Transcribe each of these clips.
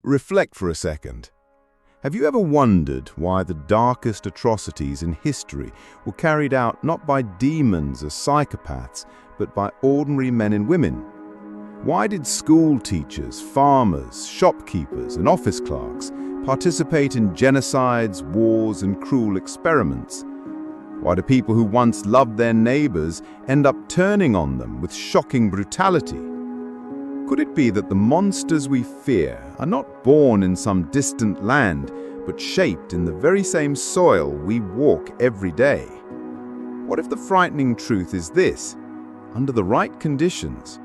Reflect for a second. Have you ever wondered why the darkest atrocities in history were carried out not by demons or psychopaths, but by ordinary men and women? Why did school teachers, farmers, shopkeepers, and office clerks participate in genocides, wars, and cruel experiments? Why do people who once loved their neighbors end up turning on them with shocking brutality? Could it be that the monsters we fear are not born in some distant land, but shaped in the very same soil we walk every day? What if the frightening truth is this? Under the right conditions,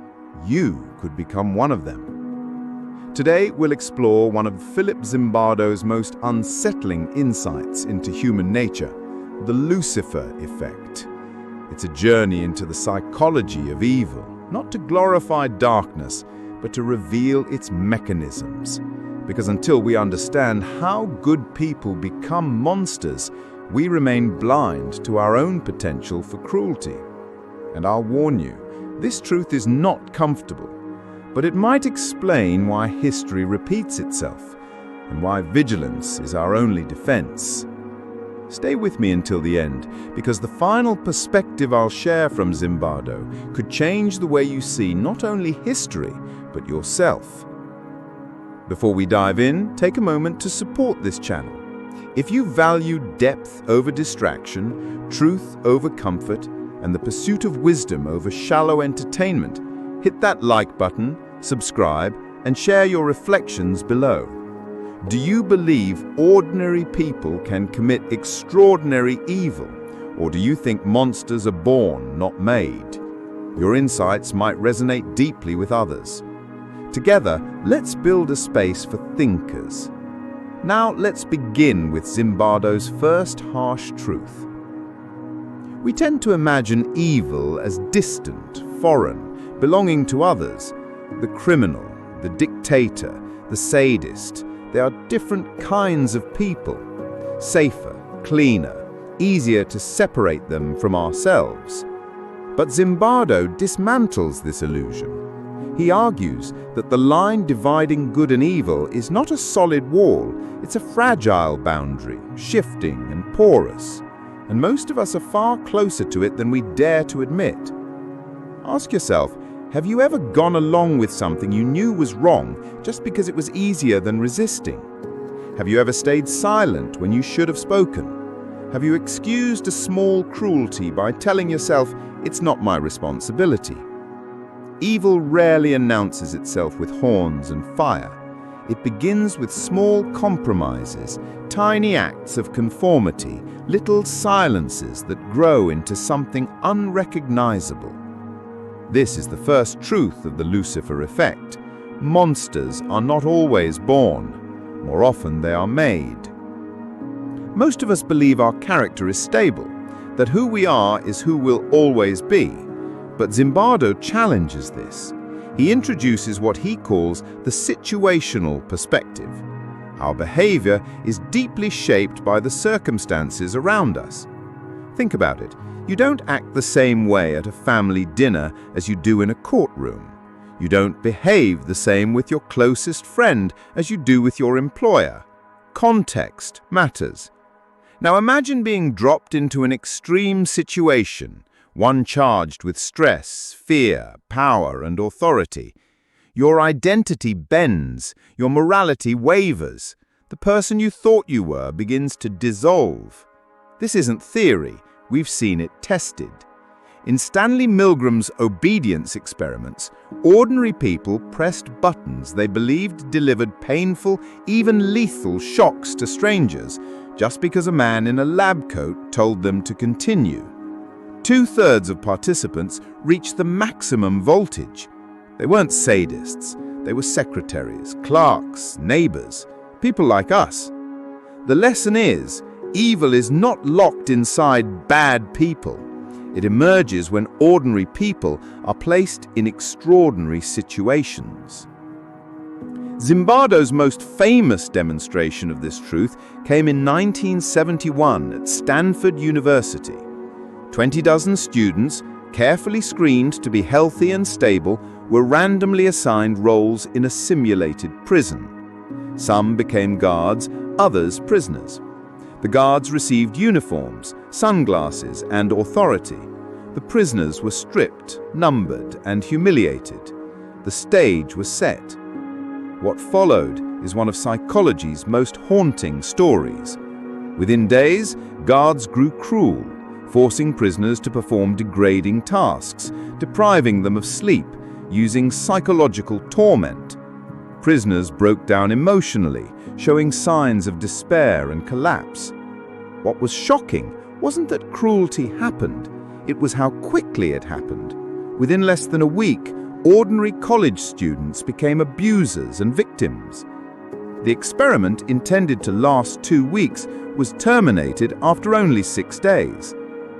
you could become one of them. Today, we'll explore one of Philip Zimbardo's most unsettling insights into human nature, the Lucifer Effect. It's a journey into the psychology of evil, not to glorify darkness, but to reveal its mechanisms. Because until we understand how good people become monsters, we remain blind to our own potential for cruelty. And I'll warn you, this truth is not comfortable, but it might explain why history repeats itself and why vigilance is our only defense. Stay with me until the end, because the final perspective I'll share from Zimbardo could change the way you see not only history, but yourself. Before we dive in, take a moment to support this channel. If you value depth over distraction, truth over comfort, and the pursuit of wisdom over shallow entertainment, hit that like button, subscribe, and share your reflections below. Do you believe ordinary people can commit extraordinary evil, or do you think monsters are born, not made? Your insights might resonate deeply with others. Together, let's build a space for thinkers. Now let's begin with Zimbardo's first harsh truth. We tend to imagine evil as distant, foreign, belonging to others. The criminal, the dictator, the sadist. They are different kinds of people, safer, cleaner, easier to separate them from ourselves. But Zimbardo dismantles this illusion. He argues that the line dividing good and evil is not a solid wall, it's a fragile boundary, shifting and porous, and most of us are far closer to it than we dare to admit. Ask yourself, have you ever gone along with something you knew was wrong just because it was easier than resisting? Have you ever stayed silent when you should have spoken? Have you excused a small cruelty by telling yourself, it's not my responsibility? Evil rarely announces itself with horns and fire. It begins with small compromises, tiny acts of conformity, little silences that grow into something unrecognizable. This is the first truth of the Lucifer Effect. Monsters are not always born. More often they are made. Most of us believe our character is stable, that who we are is who we'll always be. But Zimbardo challenges this. He introduces what he calls the situational perspective. Our behavior is deeply shaped by the circumstances around us. Think about it. You don't act the same way at a family dinner as you do in a courtroom. You don't behave the same with your closest friend as you do with your employer. Context matters. Now imagine being dropped into an extreme situation, one charged with stress, fear, power, and authority. Your identity bends, your morality wavers. The person you thought you were begins to dissolve. This isn't theory. We've seen it tested. In Stanley Milgram's obedience experiments, ordinary people pressed buttons they believed delivered painful, even lethal shocks to strangers, just because a man in a lab coat told them to continue. 2/3 of participants reached the maximum voltage. They weren't sadists. They were secretaries, clerks, neighbors, people like us. The lesson is, evil is not locked inside bad people. It emerges when ordinary people are placed in extraordinary situations. Zimbardo's most famous demonstration of this truth came in 1971 at Stanford University. 20 students, carefully screened to be healthy and stable, were randomly assigned roles in a simulated prison. Some became guards, others prisoners. The guards received uniforms, sunglasses, and authority. The prisoners were stripped, numbered, and humiliated. The stage was set. What followed is one of psychology's most haunting stories. Within days, guards grew cruel, forcing prisoners to perform degrading tasks, depriving them of sleep, using psychological torment. Prisoners broke down emotionally, showing signs of despair and collapse. What was shocking wasn't that cruelty happened, it was how quickly it happened. Within less than a week, ordinary college students became abusers and victims. The experiment, intended to last 2 weeks, was terminated after only 6 days.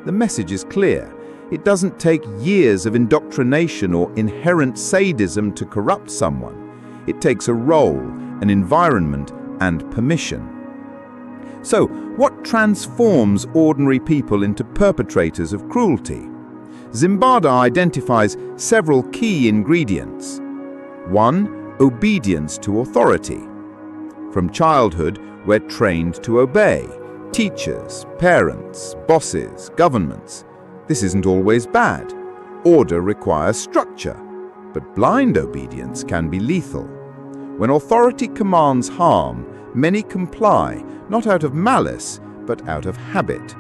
The message is clear. It doesn't take years of indoctrination or inherent sadism to corrupt someone. It takes a role, an environment, and permission. So, what transforms ordinary people into perpetrators of cruelty? Zimbardo identifies several key ingredients. 1. Obedience to authority. From childhood, we're trained to obey. Teachers, parents, bosses, governments. This isn't always bad. Order requires structure, but blind obedience can be lethal. When authority commands harm, many comply, not out of malice, but out of habit.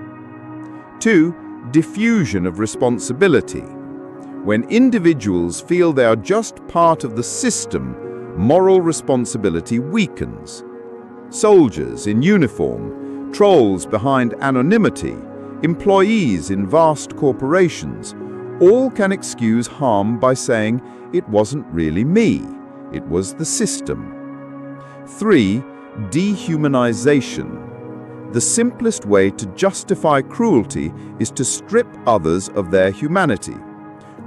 2. Diffusion of responsibility. When individuals feel they are just part of the system, moral responsibility weakens. Soldiers in uniform, trolls behind anonymity, employees in vast corporations, all can excuse harm by saying, "It wasn't really me, it was the system." 3. Dehumanization. The simplest way to justify cruelty is to strip others of their humanity.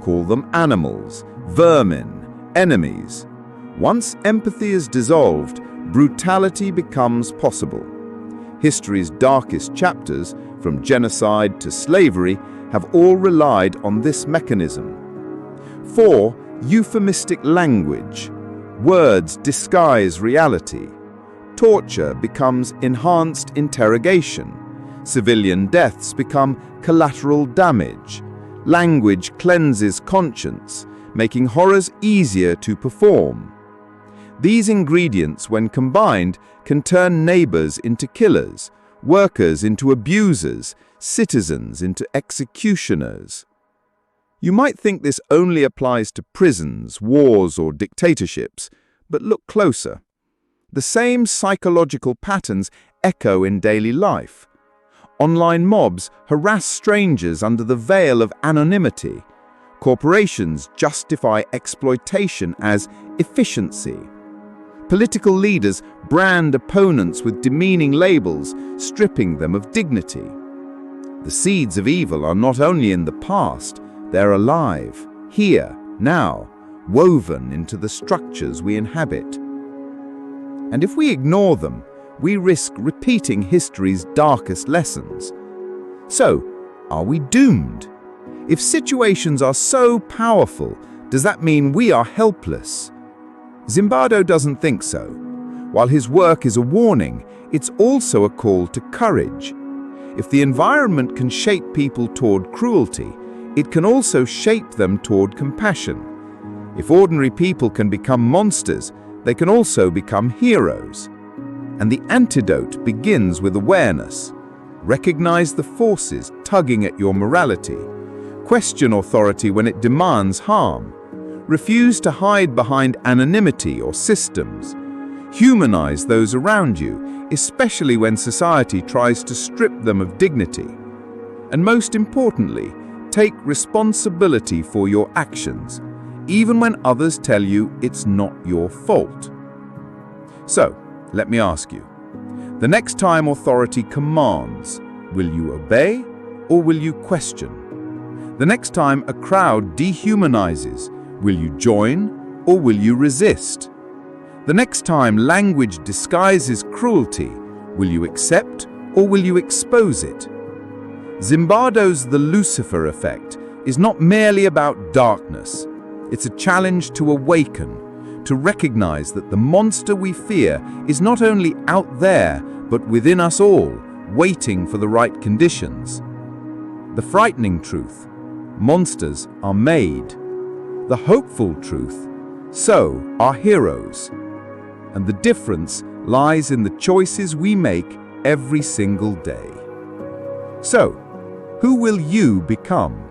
Call them animals, vermin, enemies. Once empathy is dissolved, brutality becomes possible. History's darkest chapters, from genocide to slavery, have all relied on this mechanism. 4. Euphemistic language. Words disguise reality. Torture becomes enhanced interrogation. Civilian deaths become collateral damage. Language cleanses conscience, making horrors easier to perform. These ingredients, when combined, can turn neighbors into killers, workers into abusers, citizens into executioners. You might think this only applies to prisons, wars, or dictatorships, but look closer. The same psychological patterns echo in daily life. Online mobs harass strangers under the veil of anonymity. Corporations justify exploitation as efficiency. Political leaders brand opponents with demeaning labels, stripping them of dignity. The seeds of evil are not only in the past, they're alive, here, now, woven into the structures we inhabit. And if we ignore them, we risk repeating history's darkest lessons. So, are we doomed? If situations are so powerful, does that mean we are helpless? Zimbardo doesn't think so. While his work is a warning, it's also a call to courage. If the environment can shape people toward cruelty, it can also shape them toward compassion. If ordinary people can become monsters, they can also become heroes. And the antidote begins with awareness. Recognize the forces tugging at your morality. Question authority when it demands harm. Refuse to hide behind anonymity or systems. Humanize those around you, especially when society tries to strip them of dignity. And most importantly, take responsibility for your actions, even when others tell you it's not your fault. So, let me ask you, the next time authority commands, will you obey or will you question? The next time a crowd dehumanizes, will you join or will you resist? The next time language disguises cruelty, will you accept or will you expose it? Zimbardo's The Lucifer Effect is not merely about darkness. It's a challenge to awaken, to recognize that the monster we fear is not only out there, but within us all, waiting for the right conditions. The frightening truth: monsters are made. The hopeful truth: so are heroes. And the difference lies in the choices we make every single day. So, who will you become?